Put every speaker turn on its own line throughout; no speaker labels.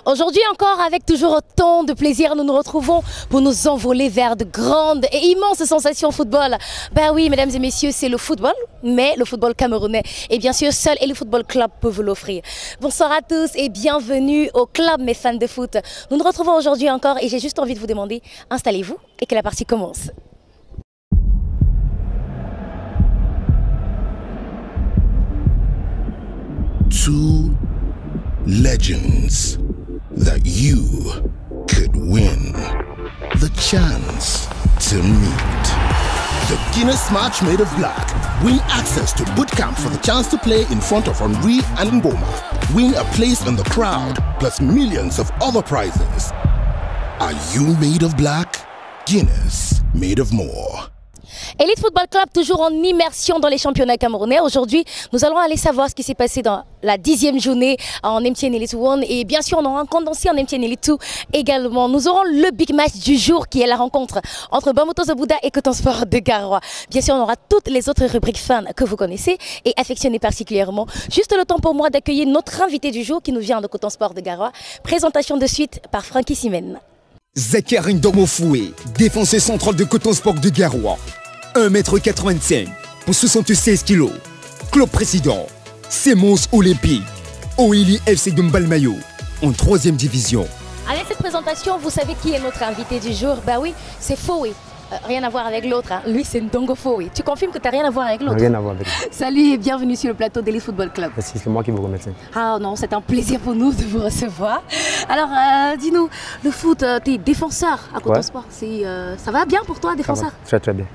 Aujourd'hui encore, avec toujours autant de plaisir, nous nous retrouvons pour nous envoler vers de grandes et immenses sensations football. Ben oui, mesdames et messieurs, c'est le football, mais le football camerounais. Et bien sûr, seul et le football club peuvent l'offrir. Bonsoir à tous et bienvenue au club, mes fans de foot. Nous nous retrouvons aujourd'hui encore et j'ai juste envie de vous demander, installez-vous et que la partie commence.
Two legends that you could win. The chance to meet. The Guinness match made of black. Win access to bootcamp for the chance to play in front of Henri and Ngoma. Win a place in the crowd, plus millions of other prizes. Are you made of black? Guinness, made of more.
Elite Football Club, toujours en immersion dans les championnats camerounais. Aujourd'hui, nous allons aller savoir ce qui s'est passé dans la 10e journée en MTN Elite 1. Et bien sûr, on aura un condensé en MTN Elite 2 également. Nous aurons le big match du jour qui est la rencontre entre Bamouto Zobouda et Coton Sport de Garoua. Bien sûr, on aura toutes les autres rubriques fans que vous connaissez et affectionnez particulièrement. Juste le temps pour moi d'accueillir notre invité du jour qui nous vient de Coton Sport de Garoua. Présentation de suite par Francky Simen.
Zakarin Domofoué, défenseur central de Coton Sport de Garoua. 1,85 m pour 76 kg. Club président, Semos Olympique. Oili FC de Mbalmayo, en 3e division.
Avec cette présentation, vous savez qui est notre invité du jour? Bah oui, c'est Foué. Rien à voir avec l'autre. Hein. Lui, c'est Ndongo Foué. Tu confirmes que tu n'as rien à voir avec l'autre?
Rien à voir avec l'autre.
Salut et bienvenue sur le plateau d'Elite Football Club.
Merci, c'est moi qui vous remercie.
Ah non, c'est un plaisir pour nous de vous recevoir. Alors, dis-nous, le foot, tu es défenseur à Coton Sport. Ça va bien pour toi, défenseur?
Ça va, très bien.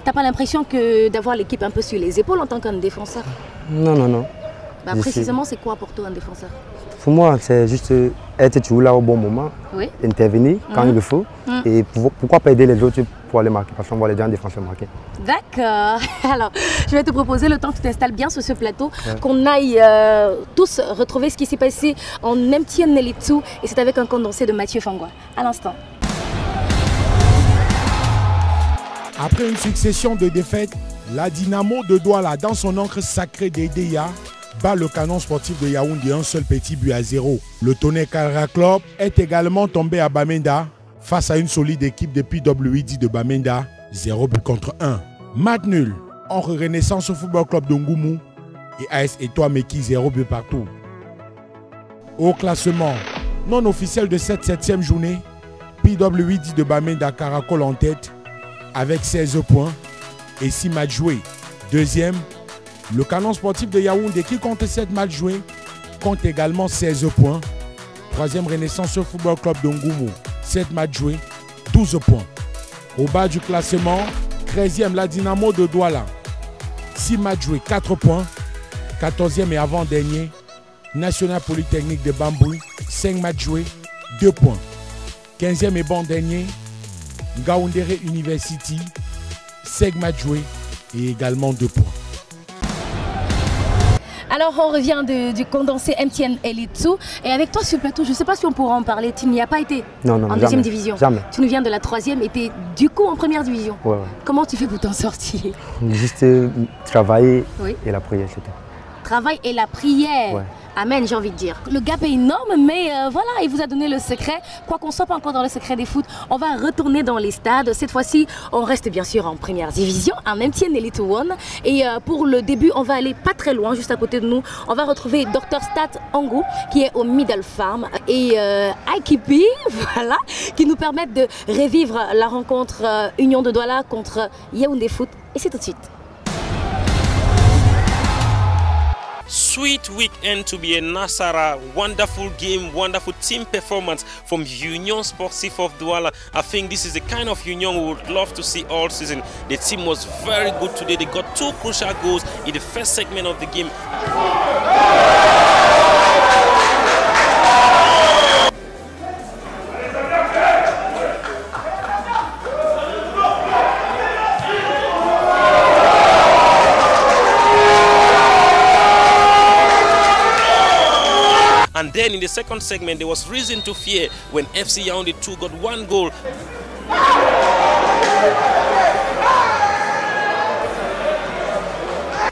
T'as pas l'impression d'avoir l'équipe un peu sur les épaules en tant qu'un défenseur?
Non.
Bah, précisément, c'est quoi pour toi un défenseur?
Pour moi, c'est juste être toujours là au bon moment, intervenir quand il le faut, et pourquoi pas aider les autres pour aller marquer, parce qu'on voit les gens défenseurs marquer.
D'accord. Alors, je vais te proposer, le temps que tu t'installes bien sur ce plateau, qu'on aille tous retrouver ce qui s'est passé en MTN Elite 2, et c'est avec un condensé de Mathieu Fangwa. À l'instant.
Après une succession de défaites, la Dynamo de Douala, dans son encre sacrée d'Edeya, bat le Canon sportif de Yaoundé un seul petit but à 0. Le Tonnerre Calra Club est également tombé à Bamenda face à une solide équipe de PWD de Bamenda, 0 but contre 1. Match nul entre Renaissance Football Club de Ngoumou et AS Etoile Meki, 0 but partout. Au classement non officiel de cette 7e journée, PWD de Bamenda caracole en tête avec 16 points et 6 matchs joués. Deuxième, le Canon sportif de Yaoundé qui compte 7 matchs joués compte également 16 points. Troisième, Renaissance Football Club de Ngoumou, 7 matchs joués, 12 points. Au bas du classement, 13e, la Dynamo de Douala, 6 matchs joués, 4 points. 14e et avant-dernier, National Polytechnique de Bambouy, 5 matchs joués, 2 points. 15e et bon-dernier, Ngaoundéré University, 5 matchs joués et également 2 points.
Alors on revient du condensé MTN Elite 2 et avec toi sur le plateau, je ne sais pas si on pourra en parler, tu n'y as pas été en 2e division.
Jamais.
Tu nous viens de la 3e et tu es du coup en 1re division.
Ouais.
Comment tu fais pour t'en sortir?
Juste travailler et la prière, c'était.
Travail et la prière.
Ouais.
Amen, j'ai envie de dire. Le gap est énorme, mais voilà, il vous a donné le secret. Quoi qu'on soit pas encore dans le secret des foot, on va retourner dans les stades. Cette fois-ci, on reste bien sûr en 1re division, en MTN Elite 1. Et pour le début, on va aller pas très loin, juste à côté de nous. On va retrouver Dr Stat Ango, qui est au Middle Farm, et IKP, voilà, qui nous permettent de revivre la rencontre Union de Douala contre Yaoundé Foot. Et c'est tout de suite.
Sweet weekend to be a Nasara. Wonderful game, wonderful team performance from Union Sportif of Douala. I think this is the kind of Union we would love to see all season. The team was very good today. They got 2 crucial goals in the first segment of the game. And then in the second segment, there was reason to fear when FC Yaoundé 2 got 1 goal.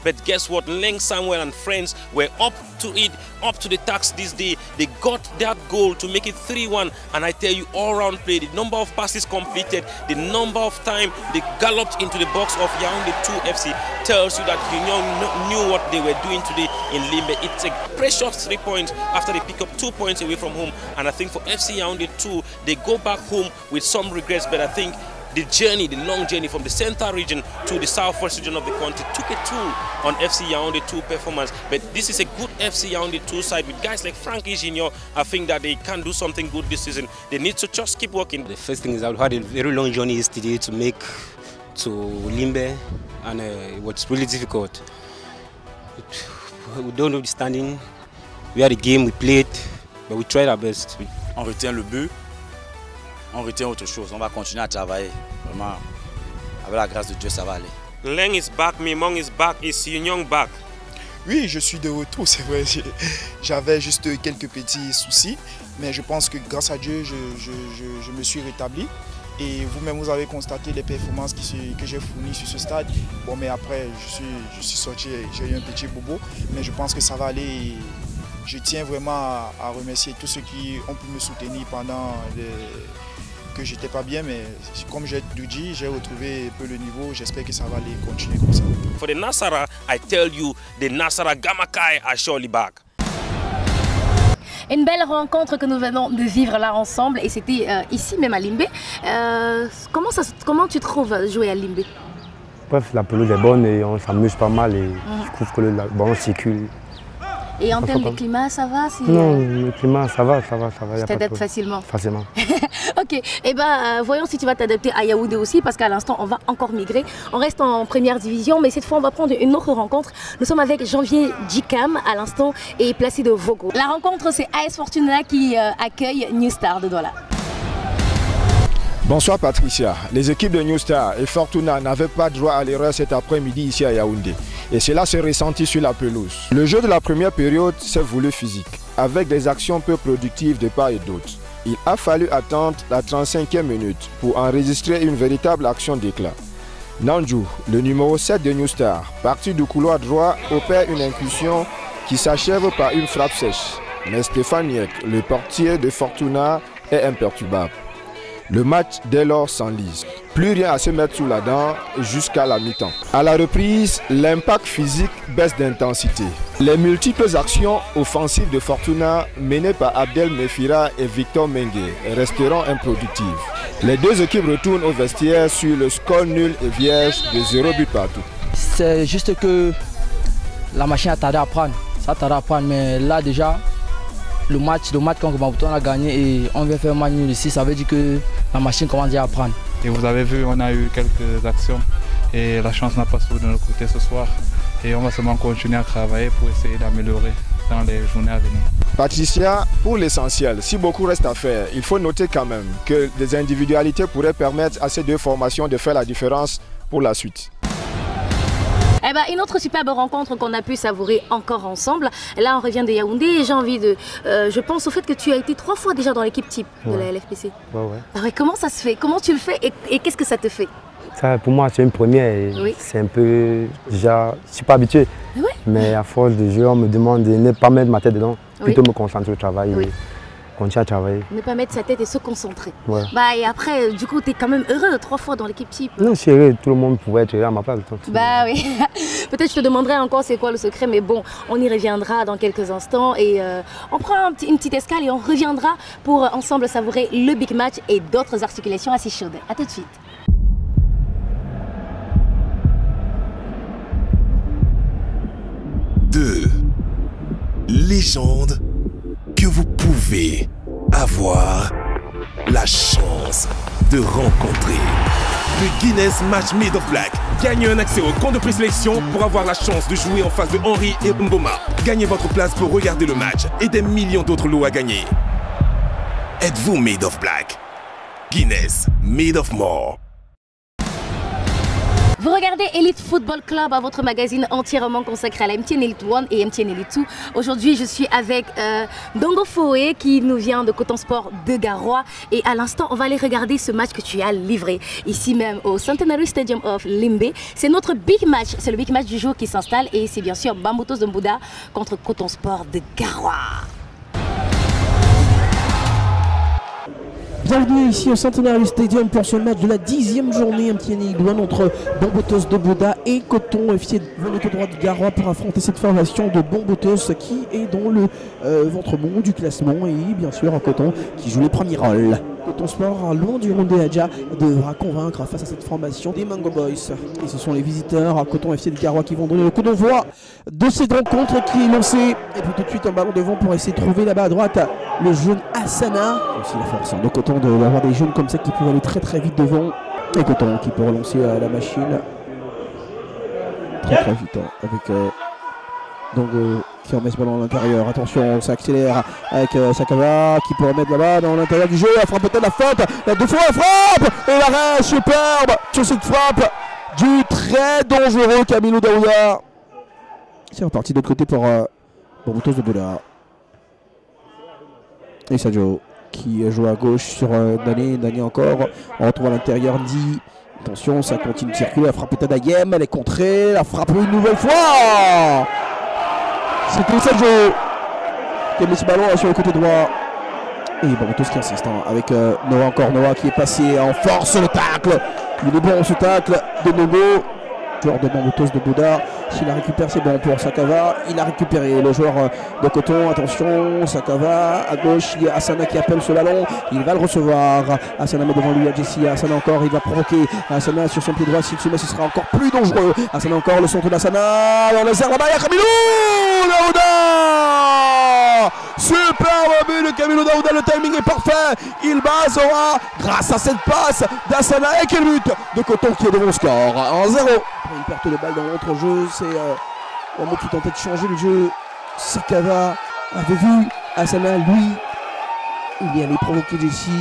But guess what? Leng Samuel and friends were up to it up to the task this day. They got that goal to make it 3-1, and I tell you, all-round play, the number of passes completed, the number of time they galloped into the box of Yaoundé 2 FC tells you that Union knew what they were doing today in Limbe. It's a precious 3 points after they pick up 2 points away from home, and I think for FC Yaoundé 2, they go back home with some regrets, but I think the journey, the long journey from the central region to the southwest region of the country took a toll on FC Yaoundé 2 performance. But this is a good FC Yaoundé 2 side with guys like Frankie Junior. I think that they can do something good this season. They need to just keep working.
The first thing is I've had a very long journey yesterday to make to Limbe, and it was really difficult. We don't know the standing. We had a game, we played, but we tried our best.
On retient le but. On retient autre chose, on va continuer à travailler. Vraiment, avec la grâce de Dieu, ça va aller.
Leng is back, Mimong is back, is Union back?
Oui, je suis de retour, c'est vrai. J'avais juste quelques petits soucis, mais je pense que grâce à Dieu, je me suis rétabli. Et vous-même, vous avez constaté les performances que j'ai fournies sur ce stade. Bon, mais après, je suis sorti, j'ai eu un petit bobo, mais je pense que ça va aller. Et je tiens vraiment à remercier tous ceux qui ont pu me soutenir pendant que j'étais pas bien, mais comme j'ai dit, j'ai retrouvé un peu le niveau. J'espère que ça va aller continuer comme ça.
For the Nasara, I tell you, the Nasara Gamakai are surely back.
Une belle rencontre que nous venons de vivre là ensemble, et c'était ici même à Limbe. Comment tu trouves jouer à Limbe?
Bref, la pelouse est bonne et on s'amuse pas mal et je trouve que le ballon circule.
Et en termes de climat, ça va
Non, le climat, ça va.
Tu t'adaptes facilement?
Facilement.
Ok, et voyons si tu vas t'adapter à Yaoundé aussi, parce qu'à l'instant, on va encore migrer. On reste en première division, mais cette fois, on va prendre une autre rencontre. Nous sommes avec Janvier Djikam à l'instant et Placide Vogo. La rencontre, c'est AS Fortuna qui accueille New Star de Douala.
Bonsoir Patricia. Les équipes de New Star et Fortuna n'avaient pas droit à l'erreur cet après-midi ici à Yaoundé. Et cela s'est ressenti sur la pelouse. Le jeu de la première période s'est voulu physique, avec des actions peu productives de part et d'autre. Il a fallu attendre la 35e minute pour enregistrer une véritable action d'éclat. Nanju, le numéro 7 de New Star, parti du couloir droit, opère une incursion qui s'achève par une frappe sèche. Mais Stéphane Niek, le portier de Fortuna, est imperturbable. Le match dès lors s'enlise. Plus rien à se mettre sous la dent jusqu'à la mi-temps. À la reprise, l'impact physique baisse d'intensité. Les multiples actions offensives de Fortuna menées par Abdel Mefira et Victor Mengue resteront improductives. Les deux équipes retournent au vestiaire sur le score nul et vierge de 0 but partout.
C'est juste que la machine a tardé à prendre. Ça a tardé à prendre, mais là déjà, le match contre Maputo, on a gagné et on vient faire un match nul ici. Ça veut dire que la machine commence déjà à prendre.
Et vous avez vu, on a eu quelques actions et la chance n'a pas sauté de notre côté ce soir. Et on va seulement continuer à travailler pour essayer d'améliorer dans les journées à venir.
Patricia, pour l'essentiel, si beaucoup reste à faire, il faut noter quand même que des individualités pourraient permettre à ces deux formations de faire la différence pour la suite.
Une autre superbe rencontre qu'on a pu savourer encore ensemble. Là, on revient de Yaoundé et j'ai envie de... je pense au fait que tu as été 3 fois déjà dans l'équipe type de la LFPC. Ouais. Comment ça se fait? Comment tu le fais et qu'est-ce que ça te fait?
Ça, pour moi, c'est une première et c'est un peu... Déjà, je ne suis pas habitué. Mais à force de jouer, on me demande de ne pas mettre ma tête dedans, plutôt me concentrer au travail. Et continuer à travailler. Ne
pas mettre sa tête et se concentrer.
Ouais.
Et après, du coup, tu es quand même heureux 3 fois dans l'équipe type.
Non, je suis heureux. Tout le monde pouvait être heureux à ma place.
Oui. Peut-être je te demanderai encore c'est quoi le secret, mais bon, on y reviendra dans quelques instants. Et on prend une petite escale et on reviendra pour ensemble savourer le big match et d'autres articulations assez chaudes. A tout de suite.
Deux légendes que vous pouvez avoir la chance de rencontrer. Le Guinness Match Made of Black. Gagnez un accès au compte de présélection pour avoir la chance de jouer en face de Henry et Mboma. Gagnez votre place pour regarder le match et des millions d'autres lots à gagner. Êtes-vous Made of Black? Guinness Made of More.
Vous regardez Elite Football Club, à votre magazine entièrement consacré à la MTN Elite 1 et MTN Elite 2. Aujourd'hui, je suis avec Ndongo Foé qui nous vient de Coton Sport de Garoua. Et à l'instant, on va aller regarder ce match que tu as livré ici même au Centenary Stadium of Limbe. C'est notre big match, c'est le big match du jour qui s'installe et c'est bien sûr Bambutos de Mbouda contre Coton Sport de Garoua.
Bienvenue ici au Centenary Stadium pour ce match de la 10e journée MTN Elite 1 entre Bambutos de Mbouda et Coton FC Volonté droit de Garoua pour affronter cette formation de Bambutos qui est dans le ventre mou du classement et bien sûr Coton qui joue les premiers rôles. Coton Sport, loin du Rondé Adja, devra convaincre face à cette formation des Mango Boys. Et ce sont les visiteurs à Coton FC de Garoua qui vont donner le coup d'envoi de cette rencontre qui est lancée. Et puis tout de suite un ballon devant pour essayer de trouver là-bas à droite le jeune Hassana. Aussi la force de Coton d'avoir des jeunes comme ça qui pourraient aller très très vite devant. Et Coton qui peut relancer la machine très très vite avec donc qui remet ce ballon à l'intérieur. Attention, ça accélère avec Sakava qui peut remettre là-bas dans l'intérieur du jeu. Elle fera peut-être la faute. La deux fois la frappe et l'arrêt superbe sur cette frappe du très dangereux Camilo Daouda. C'est reparti de l'autre côté pour Bambutos de Mbouda. Et Sadio qui joue à gauche sur Dani. Dani encore. On retrouve à l'intérieur Ndi. Attention, ça continue de circuler. La frappe est à Dayem. Elle est contrée. La frappe une nouvelle fois. C'était Sergio qui a mis ce ballon sur le côté droit. Et Bambutos qui insiste avec Noah encore. Noah qui est passé en force le tacle. Il est bon ce tacle de Nogo. Joueur de Bambutos de Mbouda. S'il la récupère, c'est bon pour Sakava. Il a récupéré le joueur de Coton. Attention, Sakava à gauche. Il y a Hassana qui appelle ce ballon. Il va le recevoir. Hassana met devant lui à Jessie. Hassana encore. Il va provoquer Hassana sur son pied droit. S'il se met, ce sera encore plus dangereux. Hassana encore. Le centre d'Hassana. Dans les airs là-bas. Il y a Camilo Daouda. Superbe but de Camilo Daouda. Le timing est parfait. Il bat Zora grâce à cette passe d'Hassana. Et quel but de Coton qui est devant le score. 1-0. Une perte de balle dans l'entre-jeu, c'est Wamo qui tentait de changer le jeu. Sakava avait vu Hassana, lui, il est allé provoquer Jessie.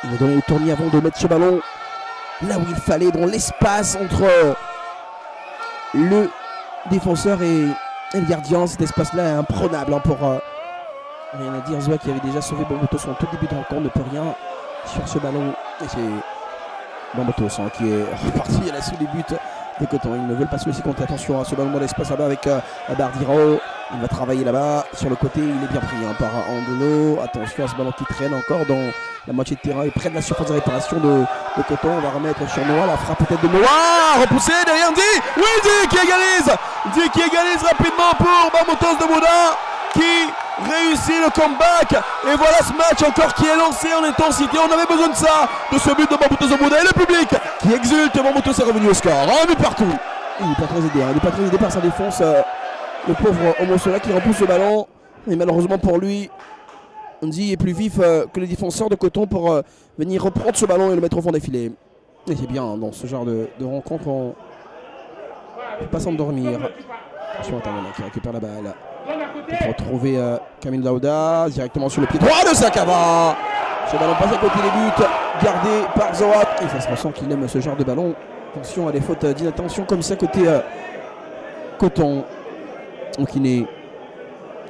Il a donné le tournis avant de mettre ce ballon là où il fallait, dans l'espace entre le défenseur et le gardien. Cet espace-là est imprenable pour rien à dire. Zoua qui avait déjà sauvé Bambutos en tout début de rencontre ne peut rien sur ce ballon. Et c'est Bambutos qui est reparti à l'assaut des buts de Coton. Ils ne veulent pas se laisser compter. Attention à ce ballon dans l'espace là-bas avec Bardiro. Il va travailler là-bas sur le côté. Il est bien pris par Angolo. Attention à ce ballon qui traîne encore dans la moitié de terrain et près de la surface de réparation de Coton. On va remettre sur Noah. La frappe peut-être de Noah. Repoussé derrière Ndi. Oui, Ndi qui égalise. Ndi qui égalise rapidement pour Bambutos de Mbouda qui réussit le comeback. Et voilà ce match encore qui est lancé en intensité. On avait besoin de ça, de ce but de Bambutos de Mbouda. Et le public qui exulte. Bambutos est revenu au score. Un but partout. Il n'est pas très aidé. Il n'est pas très aidé par sa défense. Le pauvre Omosola qui repousse le ballon. Et malheureusement pour lui, Ndi est plus vif que les défenseurs de Coton pour venir reprendre ce ballon et le mettre au fond des filets. Et c'est bien dans ce genre de rencontre. On ne peut pas s'endormir. Attention à Tamana qui récupère la balle. Pour retrouver Camilo Daouda directement sur le pied droit de Sakava. Ce ballon passe à côté des buts, gardé par Zoat. Et ça se ressent qu'il aime ce genre de ballon. Attention à des fautes d'inattention comme ça côté Coton. Donc il est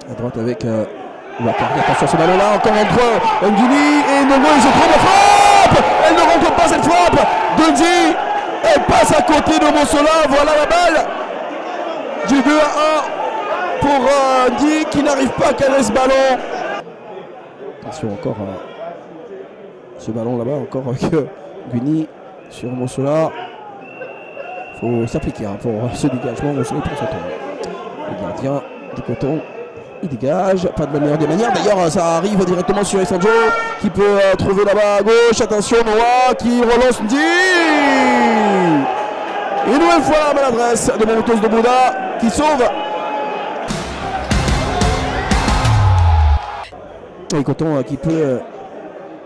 à droite avec Wakari. Attention à ce ballon là, encore entre Ndini et Nogo. Il se trompe la frappe. Elle ne rentre pas cette frappe de Ndi. Elle passe à côté de Mosola. Voilà la balle du 2-1. Pour Ndi qui n'arrive pas à caler ce ballon. Attention encore ce ballon là-bas, encore avec Guni sur Mosola. Il faut s'appliquer pour ce dégagement. Mosola prend son temps. Le gardien de Coton, il dégage, pas de la meilleure des manières. D'ailleurs, ça arrive directement sur Essanjo qui peut trouver là-bas à gauche. Attention, Noah qui relance Ndi. Une nouvelle fois la maladresse de Bambutos de Mbouda qui sauve. Et Coton qui peut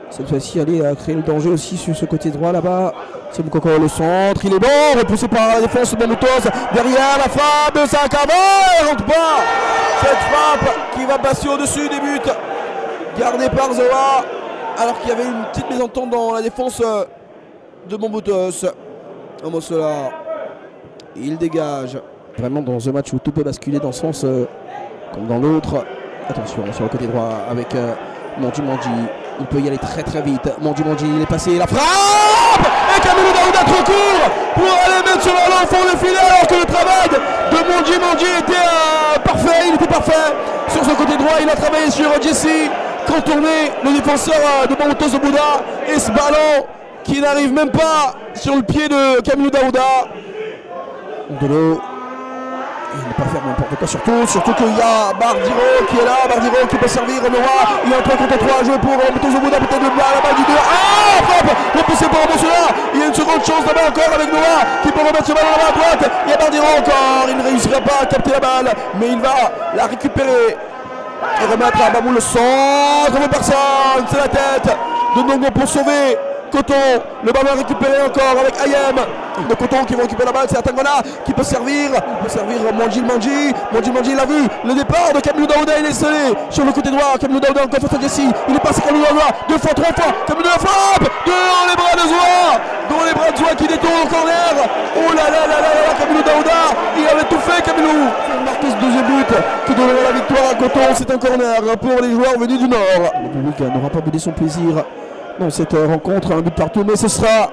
cette fois-ci aller créer le danger aussi sur ce côté droit là-bas. C'est Moukoko le centre, il est bon, repoussé par la défense de Bambutos. Derrière la frappe de Sakava, elle rentre pas. Cette frappe qui va passer au-dessus des buts, gardée par Zoa, alors qu'il y avait une petite mésentente dans la défense de Bambutos. Omosola, il dégage. Vraiment dans un match où tout peut basculer dans ce sens comme dans l'autre. Attention sur le côté droit avec Mondi. Il peut y aller très très vite. Mondi, il est passé, la frappe. Et Kamilou Daouda trop court pour aller mettre sur ballon au fond de filet, alors que le travail de Mondi était parfait. Il était parfait sur ce côté droit. Il a travaillé sur Jesse, contourné le défenseur de Mamoto Zobuda. Et ce ballon qui n'arrive même pas sur le pied de Kamilou Daouda. Ondolo, il ne peut pas faire n'importe quoi, surtout qu'il y a Bardiro qui est là, Bardiro qui peut servir Noah. Il y a un 3 contre 3 à jouer pour Mamoto Zobuda, peut-être la balle du 2. Ah, frappe repoussé par Omosola. Il y a une seconde chance là-bas encore avec Noah qui peut remettre ce ballon là-bas à droite. Il y a Bardiro encore, il ne réussira pas à capter la balle, mais il va la récupérer et remettre à Babou le centre de personne. C'est la tête de Ndongo pour sauver Coton. Le ballon récupéré encore avec Ayem. De Coton qui va récupérer la balle, c'est Atangana qui peut servir. Il peut servir Mondi, il a vu le départ de Kamilou Daouda, il est scellé sur le côté droit. Kamilou Daouda encore face à Jesse. Il est passé Kamilou Daouda, 2 fois, 3 fois. Kamilou Daouda frappe dans les bras de Zoua. Dans les bras de Zoua qui détourne au corner. Oh là là là là, Kamilou Daouda, il avait tout fait Kamilou. Il marque ce deuxième but qui donnera la victoire à Coton. C'est un corner pour les joueurs venus du Nord. Le public n'aura pas boudé son plaisir dans cette rencontre, un but partout, mais ce sera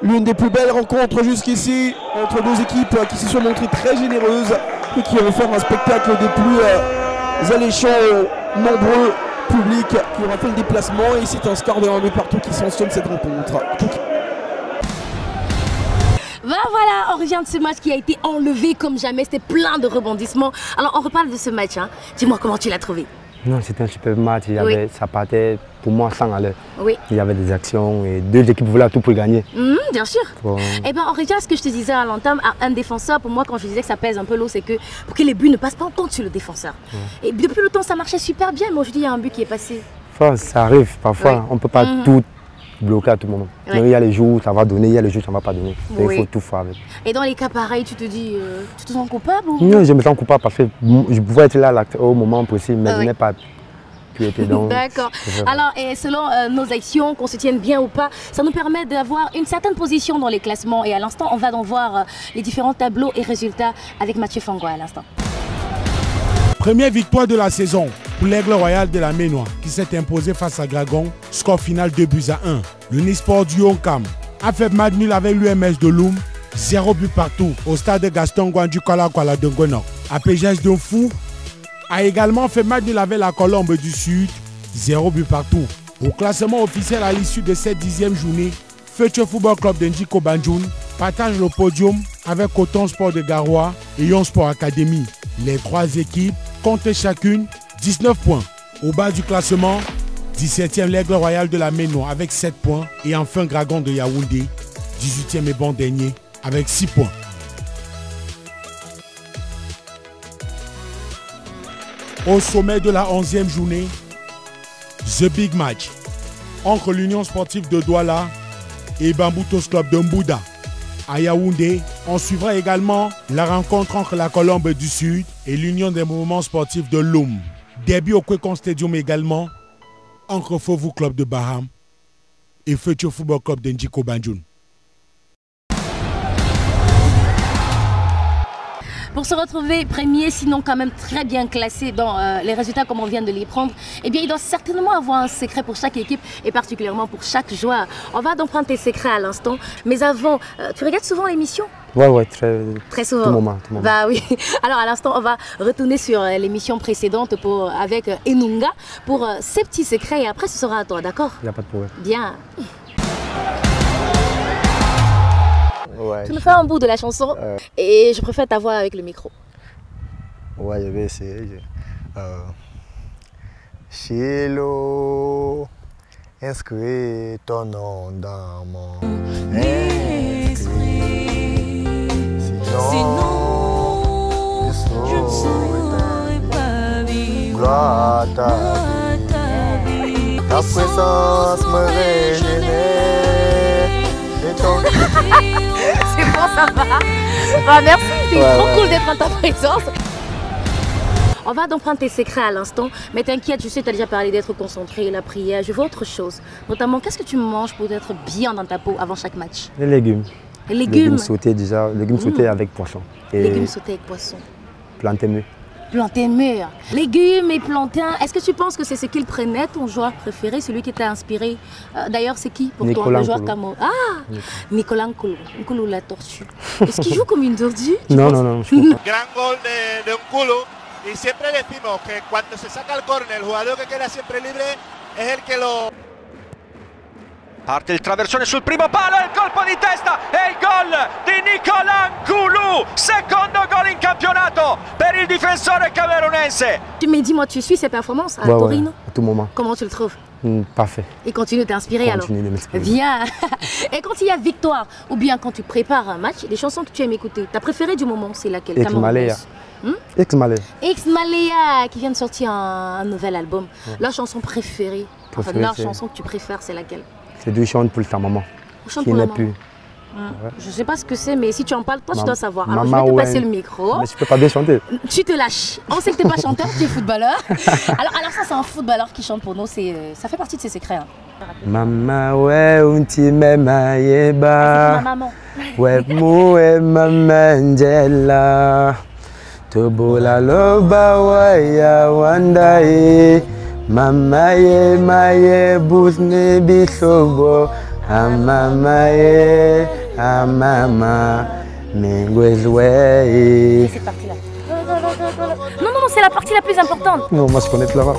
l'une des plus belles rencontres jusqu'ici entre deux équipes qui se sont montrées très généreuses et qui ont offert un spectacle des plus alléchants aux nombreux publics qui aura fait le déplacement, et c'est un score de 1 but partout qui sanctionne cette rencontre.
Voilà, on revient de ce match qui a été enlevé comme jamais, c'était plein de rebondissements. Alors on reparle de ce match, hein. Dis-moi comment tu l'as trouvé.
Non, c'était un super match, ça partait pour moi sans aller.
Oui.
Il y avait des actions et deux équipes voulaient tout pour gagner.
Bien sûr. Bon. Eh bien, on revient à ce que je te disais à l'entame, un défenseur, pour moi quand je disais que ça pèse un peu l'eau, c'est que pour que les buts ne passent pas en compte sur le défenseur. Et depuis le temps ça marchait super bien, mais aujourd'hui il y a un but qui est passé.
Enfin, ça arrive parfois, on ne peut pas tout bloquer à tout moment. Il y a les jours où ça va donner, il y a les jours où ça ne va pas donner. Il faut tout faire avec.
Et dans les cas pareils, tu te dis, tu te sens coupable ou...
Non, je me sens coupable parce que je pouvais être là au moment précis, mais je n'ai pas pu être donc.
D'accord. Alors, et selon nos actions, qu'on se tienne bien ou pas, ça nous permet d'avoir une certaine position dans les classements. Et à l'instant, on va donc voir les différents tableaux et résultats avec Mathieu Fangois à l'instant.
Première victoire de la saison pour l'Aigle Royal de la Ménois qui s'est imposé face à Dragon. Score final 2-1. Le Nisport du Yonkam a fait match nul avec l'UMS de Loum. 0 but partout au stade Gaston Gwandu Kuala de Ngonok. APGS de Fou a également fait match nul avec la Colombe du Sud. 0 but partout. Au classement officiel à l'issue de cette 10e journée, Future Football Club de Ndjiko Banjoun partage le podium avec Coton Sport de Garoua et Yon Sport Academy. Les trois équipes comptent chacune 19 points. Au bas du classement, 17e l'Aigle Royal de la Ménois avec 7 points. Et enfin Dragon de Yaoundé, 18e et bon dernier avec 6 points. Au sommet de la 11e journée, The Big Match entre l'Union Sportive de Douala et Bamboutos Club de Mbouda. À Yaoundé, on suivra également la rencontre entre la Colombe du Sud et l'Union des mouvements sportifs de Loum. Derby au Kwekon Stadium également entre Fovu Club de Baham et Future Football Club de Ndjiko Banjoun.
Pour se retrouver premier, sinon quand même très bien classé dans les résultats comme on vient de les prendre, eh bien il doit certainement avoir un secret pour chaque équipe et particulièrement pour chaque joueur. On va donc prendre tes secrets à l'instant, mais avant, tu regardes souvent l'émission?
Ouais,
très souvent.
Tout moment.
Bah oui. Alors à l'instant, on va retourner sur l'émission précédente avec Enunga pour ses petits secrets et après ce sera à toi, d'accord?
Il n'y a pas de problème.
Bien.
Ouais,
tu me fais un bout de la chanson et je préfère ta voix avec le micro.
Ouais, je vais essayer. Chilo, inscris ton nom dans mon esprit. Sinon, je ne saurais pas vivre. Gloire à ta vie. Ta présence me régénère.
C'est bon, ça va. Bah, merci, c'est trop cool d'être en ta présence. On va donc prendre tes secrets à l'instant, mais t'inquiète, je sais que tu as déjà parlé d'être concentré, la prière, je veux autre chose. Notamment, qu'est-ce que tu manges pour être bien dans ta peau avant chaque match?
Les légumes.
Légumes
sautés déjà, légumes sautés avec poisson.
Et légumes sautés avec poisson.
Plantain mûr.
Plantain mûr. Légumes et plantain, est-ce que tu penses que c'est ce qu'il prenait, ton joueur préféré, celui qui t'a inspiré? D'ailleurs, c'est qui pour toi, le joueur Cameroun? Ah, Nicolas Nkolo. Nkolo la tortue. Est-ce qu'il joue comme une tortue?
Non, non, non.
Gran gol de Nkolo. Y siempre decimos que cuando se saca el córner, el jugador que queda siempre libre es el que lo...
Parte il traversone sul primo palo, il colpo di testa e il gol di Nicolas Nkulu, secondo gol in campionato per il difensore camerunense.
Mais dis-moi, tu suis ses performances à Torino?
À tout moment.
Comment tu le trouves?
Parfait.
Et continue de t'inspirer alors. Viens. Et quand il y a victoire, ou bien quand tu prépares un match, les chansons que tu aimes écouter, ta préférée du moment, c'est laquelle?
Ex-Malaya.
Ex-Malaya qui vient de sortir un nouvel album. La chanson préférée, enfin la chanson que tu préfères, c'est laquelle?
C'est d'où chante pour ta maman, qui n'est plus.
Je ne sais pas ce que c'est, mais si tu en parles, toi, tu dois savoir. Alors, je vais te passer le micro.
Mais je ne peux pas bien chanter.
Tu te lâches. On sait que tu n'es pas chanteur, tu es footballeur. alors ça, c'est un footballeur qui chante pour nous. Ça fait partie de ses secrets. Hein.
Maman, ouais, unti mema yeba.
Ma maman.
Ouais, moué, maman, jella. Tobola loba, ouais, ya wandae. Mama ye maye busne bisobo amama ye amama mengwezwe.
C'est parti là. Non, c'est la partie la plus importante.
Non, moi je connais Clara.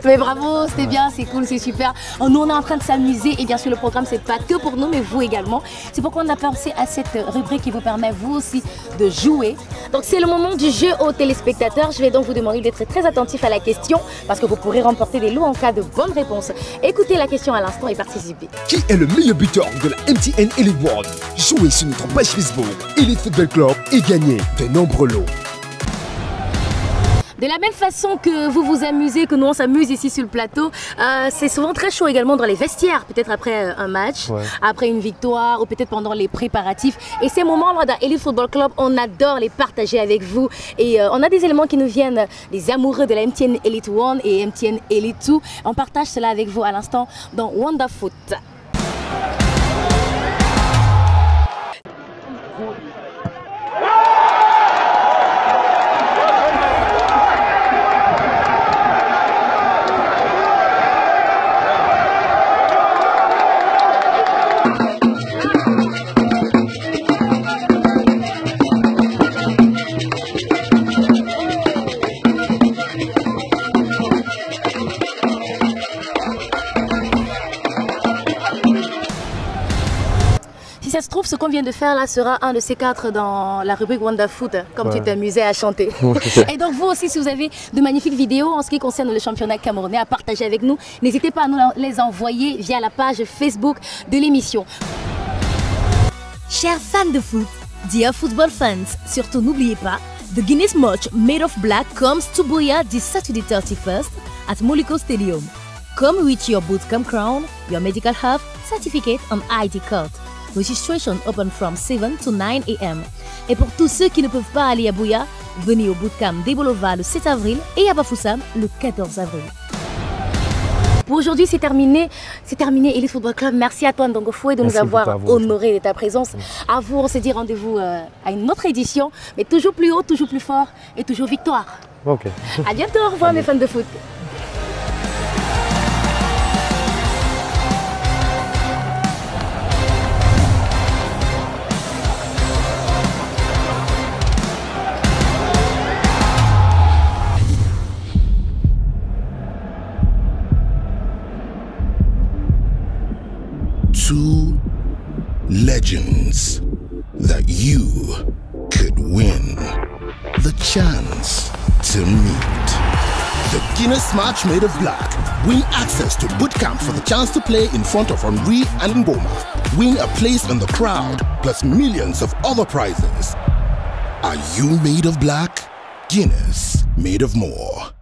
Mais bravo, c'était bien, c'est cool, c'est super. Nous, on est en train de s'amuser et bien sûr, le programme, c'est pas que pour nous, mais vous également. C'est pourquoi on a pensé à cette rubrique qui vous permet, vous aussi, de jouer. Donc, c'est le moment du jeu aux téléspectateurs. Je vais donc vous demander d'être très attentif à la question parce que vous pourrez remporter des lots en cas de bonne réponse. Écoutez la question à l'instant et participez.
Qui est le meilleur buteur de la MTN Elite World? Jouez sur notre page Facebook Elite Football Club et gagnez de nombreux lots.
De la même façon que vous vous amusez, que nous on s'amuse ici sur le plateau, c'est souvent très chaud également dans les vestiaires, peut-être après un match, après une victoire ou peut-être pendant les préparatifs. Et ces moments-là dans Elite Football Club, on adore les partager avec vous. Et on a des éléments qui nous viennent des amoureux de la MTN Elite 1 et MTN Elite 2. On partage cela avec vous à l'instant dans Wonderfoot. Si ça se trouve, ce qu'on vient de faire là sera un de ces quatre dans la rubrique Wonderfoot, comme tu t'amusais à chanter. Et donc vous aussi, si vous avez de magnifiques vidéos en ce qui concerne le championnat camerounais à partager avec nous, n'hésitez pas à nous les envoyer via la page Facebook de l'émission.
Chers fans de foot, dear football fans, surtout n'oubliez pas, the Guinness Match Made of Black comes to Buea this Saturday 31st at Moliko Stadium. Come with your bootcamp crown, your medical health certificate and ID card. Registration open from 7 to 9 a.m. Et pour tous ceux qui ne peuvent pas aller à Buea, venez au bootcamp d'Ebolova le 7 avril et à Bafoussam le 14 avril.
Pour aujourd'hui, c'est terminé. C'est terminé, Elite Football Club. Merci à toi, Ndongo Foué, de nous avoir honoré de ta présence. À vous, on se dit rendez-vous à une autre édition, mais toujours plus haut, toujours plus fort et toujours victoire.
Ok.
À bientôt, au revoir mes fans de foot.
Two legends that you could win the chance to meet. The Guinness Match Made of Black. Win access to bootcamp for the chance to play in front of Henri and Mboma. Win a place in the crowd, plus millions of other prizes. Are you made of black? Guinness made of more.